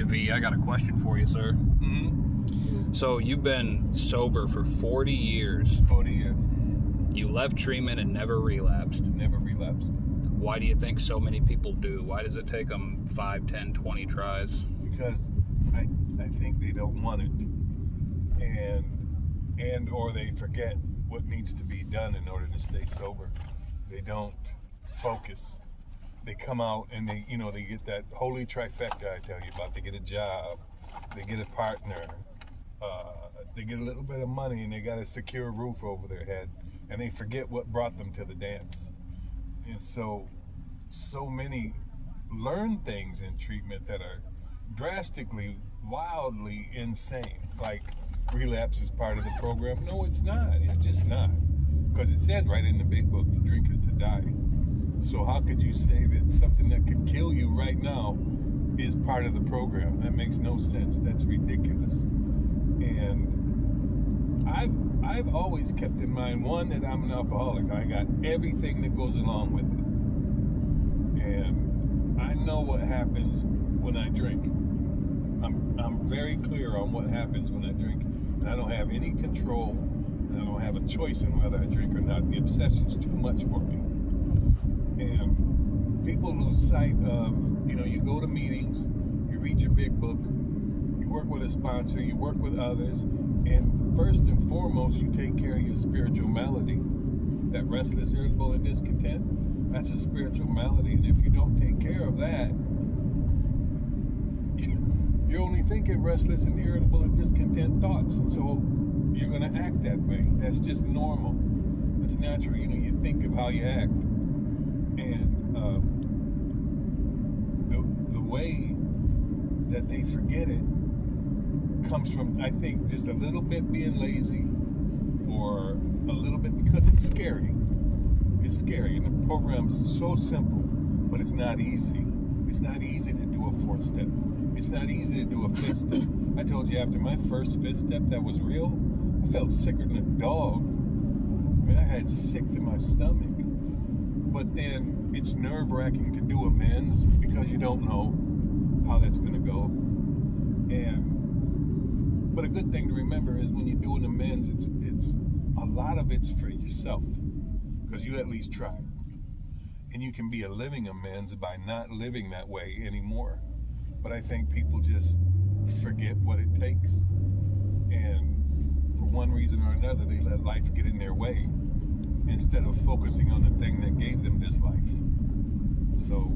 Davi, I got a question for you, sir. Mm-hmm. So you've been sober for 40 years. 40 years. You left treatment and never relapsed. Never relapsed. Why do you think so many people do? Why does it take them 5, 10, 20 tries? Because I think they don't want it. And or they forget what needs to be done in order to stay sober. They don't focus. They come out and they get that holy trifecta I tell you about. They get a job, they get a partner, they get a little bit of money, and they got a secure roof over their head, and they forget what brought them to the dance. And so many learn things in treatment that are drastically, wildly insane. Like relapse is part of the program. No, it's not. It's just not. Because it says right in the big book, to drink is to die. So how could you say that something that could kill you right now is part of the program? That makes no sense. That's ridiculous. And I've always kept in mind, one, that I'm an alcoholic. I got everything that goes along with it. And I know what happens when I drink. I'm very clear on what happens when I drink. And I don't have any control, and I don't have a choice in whether I drink or not. The obsession's too much for me. And people lose sight of, you go to meetings, you read your big book, you work with a sponsor, you work with others, and first and foremost, you take care of your spiritual malady. That restless, irritable, and discontent, that's a spiritual malady. And if you don't take care of that, you're only thinking restless and irritable and discontent thoughts. And so you're going to act that way. That's just normal. That's natural. You think of how you act. And the way that they forget it comes from, I think, just a little bit being lazy, or a little bit because it's scary. It's scary, and the program's so simple, but it's not easy. It's not easy to do a 4th step. It's not easy to do a 5th step. I told you, after my first 5th step that was real, I felt sicker than a dog. I mean, I had sick to my stomach. But then it's nerve-wracking to do amends because you don't know how that's going to go. But a good thing to remember is when you're doing amends, it's a lot of it's for yourself, because you at least tried. And you can be a living amends by not living that way anymore. But I think people just forget what it takes. And for one reason or another, they let life get in their way instead of focusing on the thing that gave them this life. So